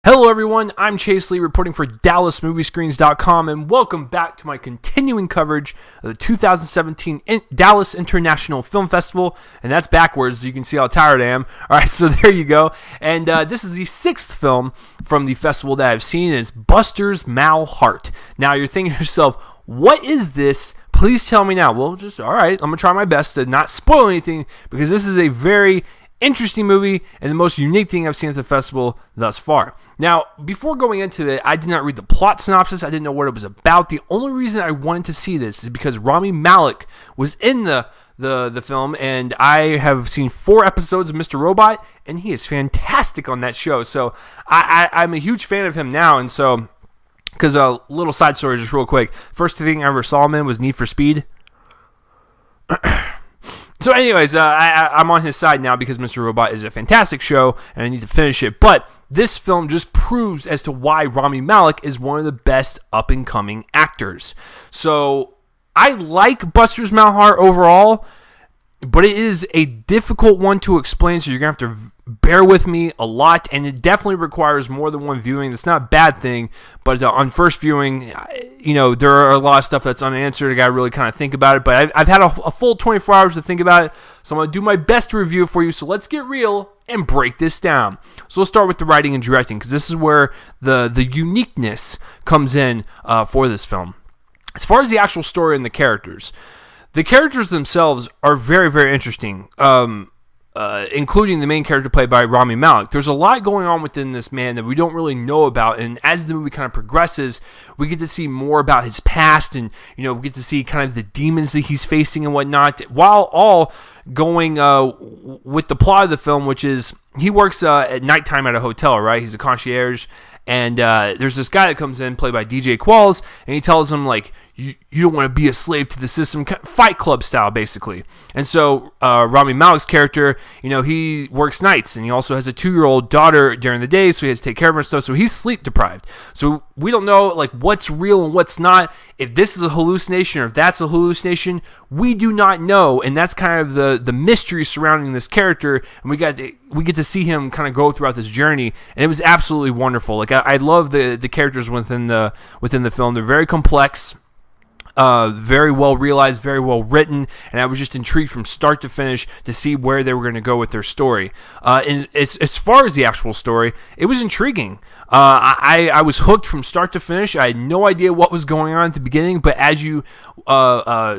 Hello everyone, I'm Chase Lee reporting for DallasMovieScreens.com and welcome back to my continuing coverage of the 2017 Dallas International Film Festival, and that's backwards so you can see how tired I am. Alright, so there you go, and this is the sixth film from the festival that I've seen, and it's Buster's Malheart. Now you're thinking to yourself, what is this? Please tell me now. Well, alright, I'm going to try my best to not spoil anything because this is a very interesting movie and the most unique thing I've seen at the festival thus far. Now, before going into it, I did not read the plot synopsis. I didn't know what it was about. The only reason I wanted to see this is because Rami Malek was in the film, and I have seen 4 episodes of Mr. Robot, and he is fantastic on that show. So I'm a huge fan of him now, and so, because a little side story just real quick. First thing I ever saw him in was Need for Speed. So anyways, I'm on his side now because Mr. Robot is a fantastic show and I need to finish it. But this film just proves as to why Rami Malek is one of the best up-and-coming actors. So I like Buster's Malheart overall, but it is a difficult one to explain, so you're going to have to bear with me a lot, and it definitely requires more than one viewing. That's not a bad thing, but on first viewing, there are a lot of stuff that's unanswered. I got to really kind of think about it, but I've had a full 24 hours to think about it, so I'm going to do my best to review it for you, so let's get real and break this down. So let's start with the writing and directing, because this is where the uniqueness comes in for this film. As far as the actual story and the characters themselves are very, very interesting, including the main character played by Rami Malek. There's a lot going on within this man that we don't really know about, and as the movie kind of progresses, we get to see more about his past, and we get to see kind of the demons that he's facing and whatnot, while all going with the plot of the film, which is he works at nighttime at a hotel, right? He's a concierge. And there's this guy that comes in, played by DJ Qualls, and he tells him, like, you don't want to be a slave to the system, Fight Club style, basically. And so Rami Malek's character, he works nights, and he also has a 2-year-old daughter during the day, so he has to take care of her and stuff, so he's sleep deprived. So we don't know, like, what's real and what's not. If this is a hallucination or if that's a hallucination, we do not know, and that's kind of the mystery surrounding this character, and we get to see him kind of go throughout this journey, and it was absolutely wonderful. Like, I love the characters within the film. They're very complex, very well realized, very well written, and I was just intrigued from start to finish to see where they were going to go with their story. And as far as the actual story, it was intriguing. I was hooked from start to finish. I had no idea what was going on at the beginning, but as you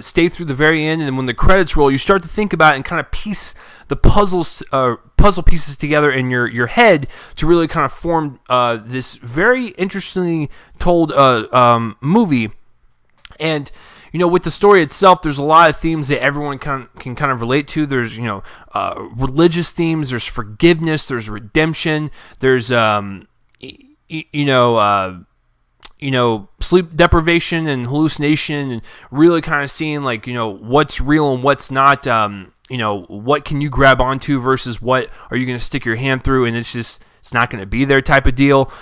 stay through the very end, and when the credits roll, you start to think about it and kind of piece the puzzle pieces together in your head to really kind of form this very interestingly told movie. And with the story itself, there's a lot of themes that everyone can kind of relate to. There's religious themes, there's forgiveness, there's redemption, there's sleep deprivation and hallucination, and really kind of seeing what's real and what's not. What can you grab onto versus what are you going to stick your hand through, and it's not going to be there type of deal.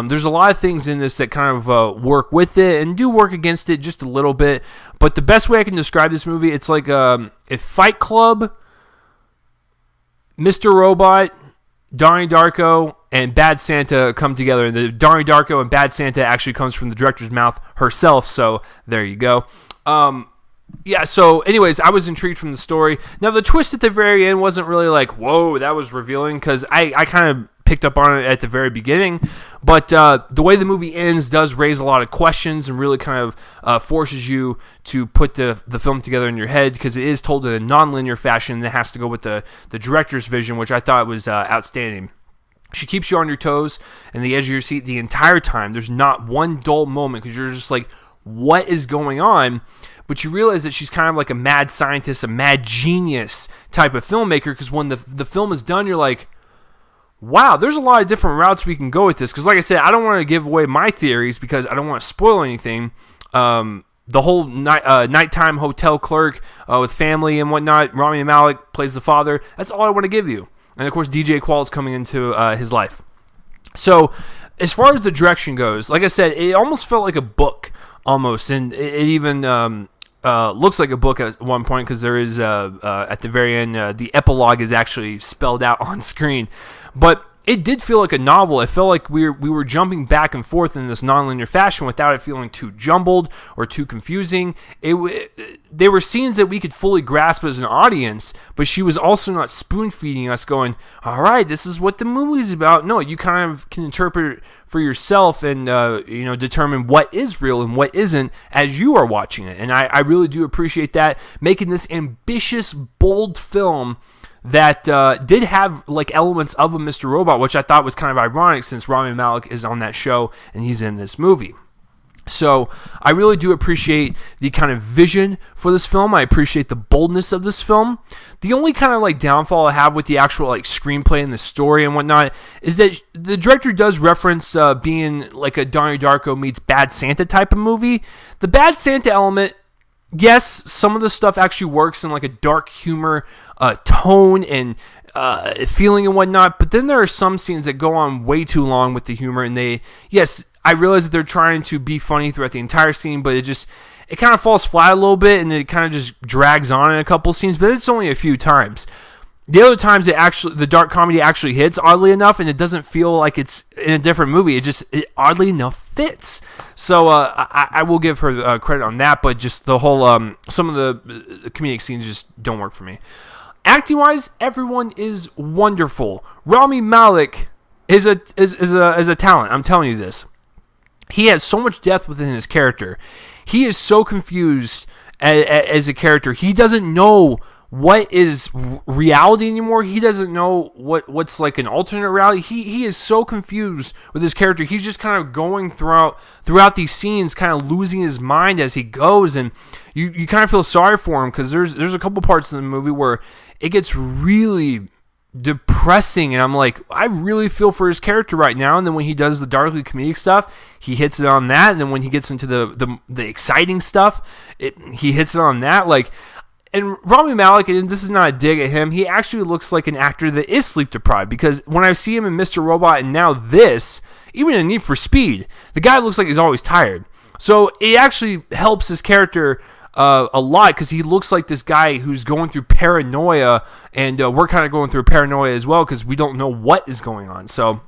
There's a lot of things in this that kind of work with it and do work against it just a little bit. But the best way I can describe this movie, it's like if Fight Club, Mr. Robot, Donnie Darko, and Bad Santa come together. And the Donnie Darko and Bad Santa actually comes from the director's mouth herself. So there you go. Yeah, so anyways, I was intrigued from the story. Now, the twist at the very end wasn't really like, whoa, that was revealing, because I kind of picked up on it at the very beginning, but the way the movie ends does raise a lot of questions and really kind of forces you to put the film together in your head, because it is told in a non-linear fashion that has to go with the director's vision, which I thought was outstanding. She keeps you on your toes and the edge of your seat the entire time. There's not one dull moment, because you're just like, what is going on? But you realize that she's kind of like a mad scientist, a mad genius type of filmmaker, because when the film is done, you're like, wow, there's a lot of different routes we can go with this. Because like I said, I don't want to give away my theories because I don't want to spoil anything. The whole nighttime hotel clerk with family and whatnot, Rami Malek plays the father. That's all I want to give you. And of course, DJ Qualls coming into his life. So as far as the direction goes, like I said, it almost felt like a book almost. And it even looks like a book at one point, because there is, at the very end, the epilogue is actually spelled out on screen. But it did feel like a novel. It felt like we were jumping back and forth in this nonlinear fashion without it feeling too jumbled or too confusing. They were scenes that we could fully grasp as an audience, but she was also not spoon-feeding us going, all right, this is what the movie's about. No, you kind of can interpret it for yourself and determine what is real and what isn't as you are watching it. And I really do appreciate that, making this ambitious, bold film that did have like elements of a Mr. Robot, which I thought was kind of ironic since Rami Malek is on that show and he's in this movie. So I really do appreciate the kind of vision for this film. I appreciate the boldness of this film. The only kind of like downfall I have with the actual like screenplay and the story and whatnot is that the director does reference being like a Donnie Darko meets Bad Santa type of movie. The Bad Santa element, yes, some of the stuff actually works in like a dark humor tone and feeling and whatnot, but then there are some scenes that go on way too long with the humor, and I realize that they're trying to be funny throughout the entire scene, but it kind of falls flat a little bit, and it kind of just drags on in a couple scenes, but it's only a few times. The other times the dark comedy actually hits, oddly enough, and it doesn't feel like it's in a different movie. It oddly enough fits. So I will give her credit on that, but just the whole some of the comedic scenes just don't work for me. Acting wise, everyone is wonderful. Rami Malek is a talent. I'm telling you this. He has so much depth within his character. He is so confused as a character. He doesn't know what is reality anymore. He doesn't know what's like an alternate reality. He is so confused with his character. He's just kind of going throughout these scenes, kind of losing his mind as he goes, and you kind of feel sorry for him because there's a couple parts in the movie where it gets really depressing, and I'm like, I really feel for his character right now. And then when he does the darkly comedic stuff, he hits it on that, and then when he gets into the exciting stuff, he hits it on that. Like, and Rami Malek, and this is not a dig at him, he actually looks like an actor that is sleep deprived, because when I see him in Mr. Robot and now this, even in Need for Speed, the guy looks like he's always tired. So it actually helps his character a lot, because he looks like this guy who's going through paranoia, and we're kind of going through paranoia as well because we don't know what is going on. So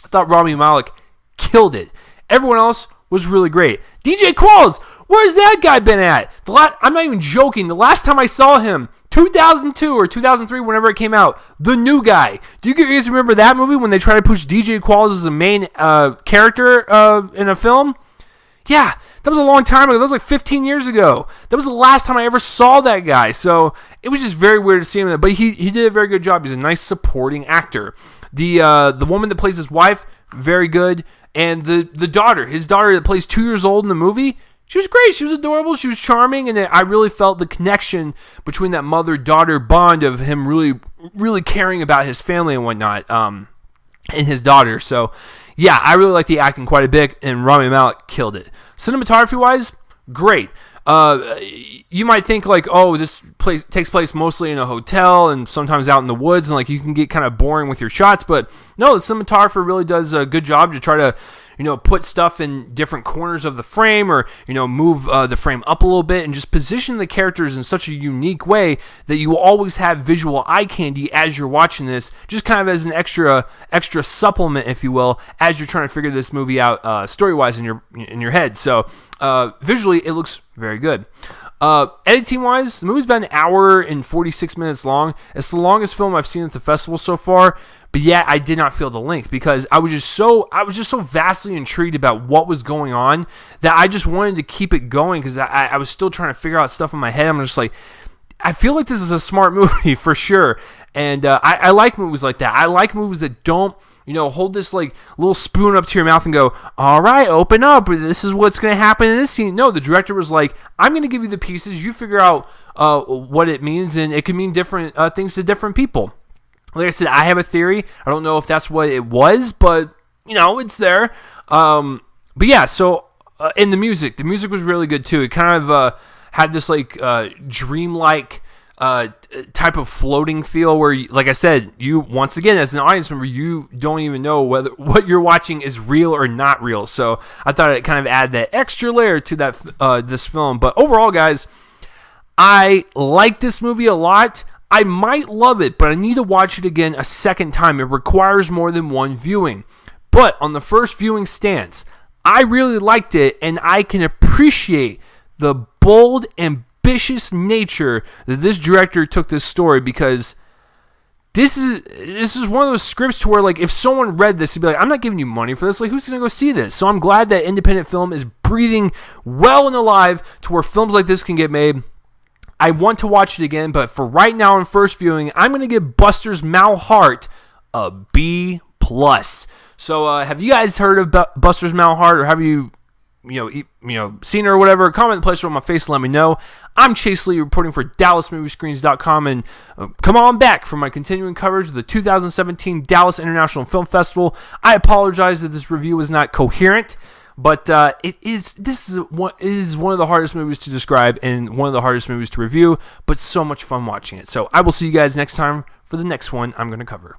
I thought Rami Malek killed it. Everyone else was really great. DJ Qualls, where's that guy been at? I'm not even joking. The last time I saw him, 2002 or 2003, whenever it came out, The New Guy. Do you guys remember that movie when they tried to push DJ Qualls as the main character in a film? Yeah, that was a long time ago. That was like 15 years ago. That was the last time I ever saw that guy. So it was just very weird to see him. But he did a very good job. He's a nice supporting actor. The woman that plays his wife, very good. And the daughter, his daughter that plays 2 years old in the movie, she was great. She was adorable. She was charming. And I really felt the connection between that mother-daughter bond of him really, really caring about his family and whatnot, and his daughter. So yeah, I really like the acting quite a bit, and Rami Malek killed it. Cinematography-wise, great. You might think like, oh, this place takes place mostly in a hotel and sometimes out in the woods, and like you can get kind of boring with your shots, but no, the cinematographer really does a good job to try to, put stuff in different corners of the frame, or, move the frame up a little bit and just position the characters in such a unique way that you will always have visual eye candy as you're watching this, just kind of as an extra supplement, if you will, as you're trying to figure this movie out story-wise in your head. So visually, it looks very good. Editing-wise, the movie's about an hour and 46 minutes long. It's the longest film I've seen at the festival so far, but yet I did not feel the length because I was just so vastly intrigued about what was going on that I just wanted to keep it going because I was still trying to figure out stuff in my head. I'm just like, I feel like this is a smart movie for sure, and I like movies like that. I like movies that don't, hold this like little spoon up to your mouth and go, all right, open up. This is what's going to happen in this scene. No, the director was like, I'm going to give you the pieces. You figure out what it means, and it can mean different things to different people. Like I said, I have a theory. I don't know if that's what it was, but, it's there. But yeah, so, and the music was really good too. It kind of had this like dreamlike type of floating feel where, like I said, you, once again, as an audience member, you don't even know whether what you're watching is real or not real. So I thought it kind of add that extra layer to that this film. But overall, guys, I like this movie a lot. I might love it, but I need to watch it again a second time. It requires more than one viewing. But on the first viewing stance, I really liked it, and I can appreciate the bold, ambitious nature that this director took this story, because this is one of those scripts to where, like, if someone read this, he'd be like, I'm not giving you money for this. Like, who's going to go see this? So I'm glad that independent film is breathing well and alive to where films like this can get made. I want to watch it again, but for right now on first viewing, I'm going to give Buster's Malheart a B+. So have you guys heard of Buster's Malheart, or have you seen her or whatever? Comment in the place on my face and let me know. I'm Chase Lee, reporting for DallasMovieScreens.com, and come on back for my continuing coverage of the 2017 Dallas International Film Festival. I apologize that this review was not coherent, but this is one of the hardest movies to describe and one of the hardest movies to review, but so much fun watching it. So I will see you guys next time for the next one I'm going to cover.